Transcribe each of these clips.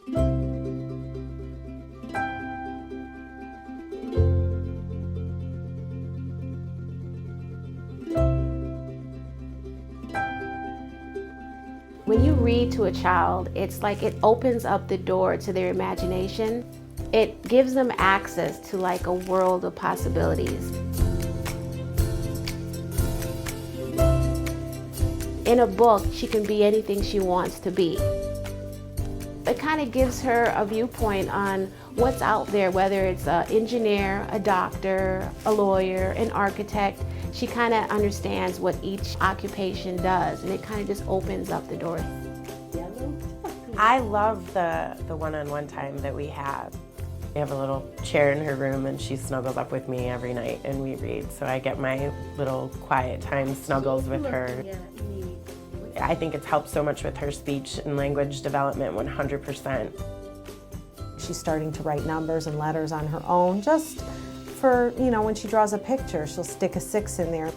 When you read to a child, it's like it opens up the door to their imagination. It gives them access to like a world of possibilities. In a book, she can be anything she wants to be. It kind of gives her a viewpoint on what's out there, whether it's an engineer, a doctor, a lawyer, an architect. She kind of understands what each occupation does, and it kind of just opens up the door. I love the one-on-one time that we have. We have a little chair in her room, and she snuggles up with me every night, and we read. So I get my little quiet time snuggles with her. I think it's helped so much with her speech and language development, 100%. She's starting to write numbers and letters on her own, just for, you know, when she draws a picture, she'll stick a 6 in there.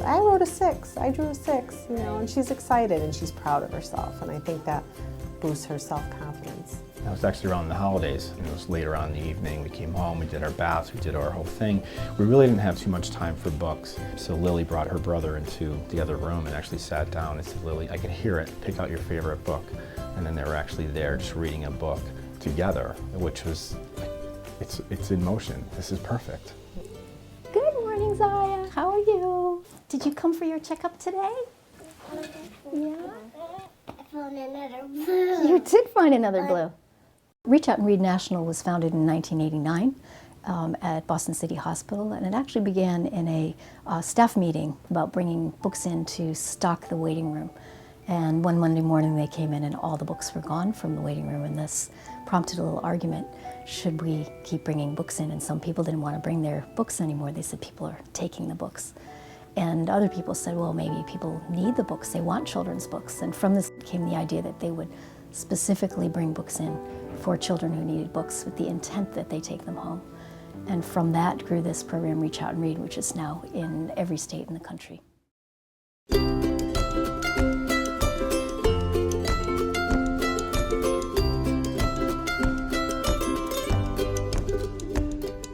I wrote a 6, I drew a 6, you know, and she's excited and she's proud of herself, and I think that boosts her self-confidence. It was actually around the holidays. It was later on in the evening. We came home, we did our baths, we did our whole thing. We really didn't have too much time for books. So Lily brought her brother into the other room and actually sat down and said, Lily, I could hear it, pick out your favorite book. And then they were actually there just reading a book together, which was, it's in motion. This is perfect. Good morning, Zaya. How are you? Did you come for your checkup today? Yeah? I found another blue. You did find another blue. Reach Out and Read National was founded in 1989 at Boston City Hospital, and it actually began in a staff meeting about bringing books in to stock the waiting room. And one Monday morning they came in and all the books were gone from the waiting room, and this prompted a little argument. Should we keep bringing books in? And some people didn't want to bring their books anymore. They said people are taking the books. And other people said, well, maybe people need the books. They want children's books. And from this came the idea that they would specifically bring books in for children who needed books with the intent that they take them home. And from that grew this program, Reach Out and Read, which is now in every state in the country.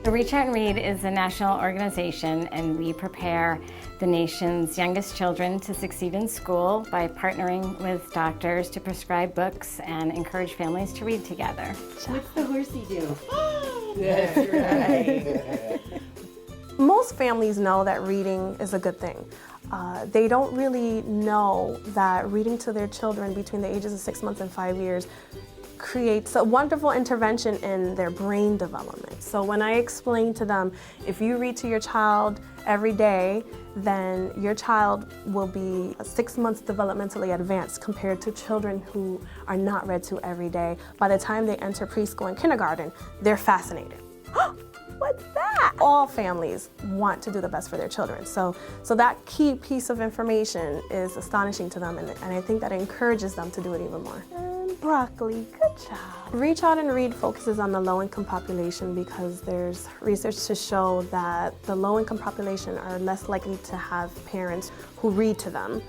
Reach Out and Read is a national organization, and we prepare the nation's youngest children to succeed in school by partnering with doctors to prescribe books and encourage families to read together. What's the horsey do? That's right. Most families know that reading is a good thing. They don't really know that reading to their children between the ages of 6 months and 5 years creates a wonderful intervention in their brain development. So when I explain to them, if you read to your child every day, then your child will be 6 months developmentally advanced compared to children who are not read to every day. By the time they enter preschool and kindergarten, they're fascinated. What's that? All families want to do the best for their children. So that key piece of information is astonishing to them, and I think that encourages them to do it even more. Broccoli, good job. Reach Out and Read focuses on the low-income population because there's research to show that the low-income population are less likely to have parents who read to them.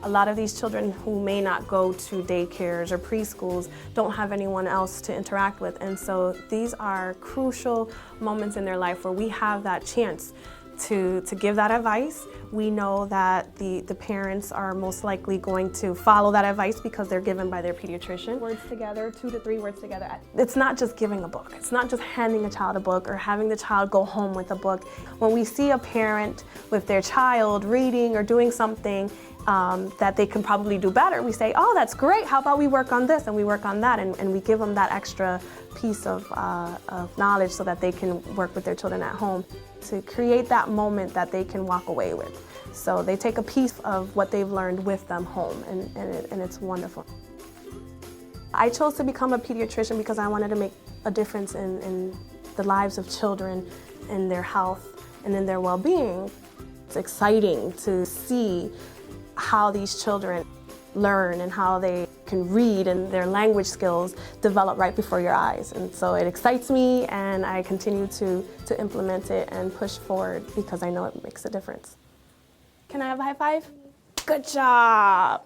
A lot of these children who may not go to daycares or preschools don't have anyone else to interact with, and so these are crucial moments in their life where we have that chance to give that advice. We know that the parents are most likely going to follow that advice because they're given by their pediatrician. Words together, 2 to 3 words together. It's not just giving a book. It's not just handing a child a book or having the child go home with a book. When we see a parent with their child reading or doing something that they can probably do better, we say, oh, that's great, how about we work on this, and we work on that, and we give them that extra piece of knowledge so that they can work with their children at home to create that moment that they can walk away with. So they take a piece of what they've learned with them home, and it's wonderful. I chose to become a pediatrician because I wanted to make a difference in the lives of children, in their health, and in their well-being. It's exciting to see how these children learn and how they can read and their language skills develop right before your eyes. And so it excites me, and I continue to implement it and push forward because I know it makes a difference. Can I have a high five? Good job.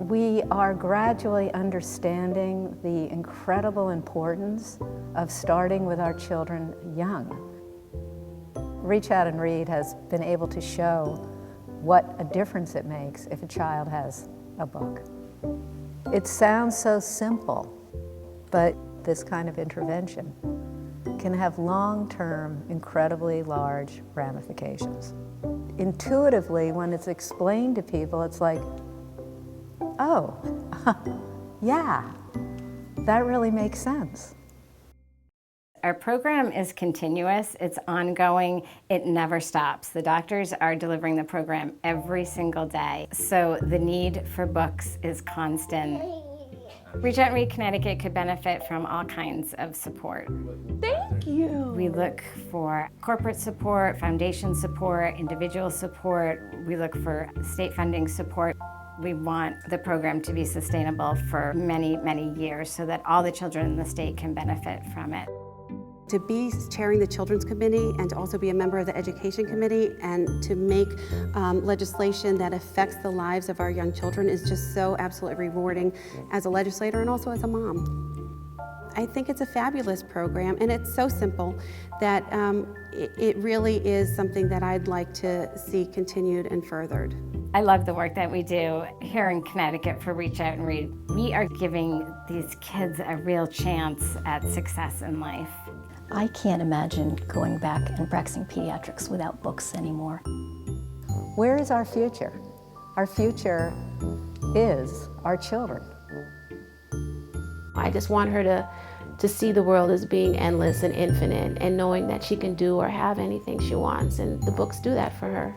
We are gradually understanding the incredible importance of starting with our children young. Reach Out and Read has been able to show what a difference it makes if a child has a book. It sounds so simple, but this kind of intervention can have long-term, incredibly large ramifications. Intuitively, when it's explained to people, it's like, oh, yeah, that really makes sense. Our program is continuous, it's ongoing, it never stops. The doctors are delivering the program every single day, so the need for books is constant. Reach Out and Read Connecticut could benefit from all kinds of support. Thank you. We look for corporate support, foundation support, individual support. We look for state funding support. We want the program to be sustainable for many, many years so that all the children in the state can benefit from it. To be chairing the Children's Committee and to also be a member of the Education Committee and to make legislation that affects the lives of our young children is just so absolutely rewarding as a legislator and also as a mom. I think it's a fabulous program, and it's so simple that it really is something that I'd like to see continued and furthered. I love the work that we do here in Connecticut for Reach Out and Read. We are giving these kids a real chance at success in life. I can't imagine going back and practicing pediatrics without books anymore. Where is our future? Our future is our children. I just want her to see the world as being endless and infinite and knowing that she can do or have anything she wants, and the books do that for her.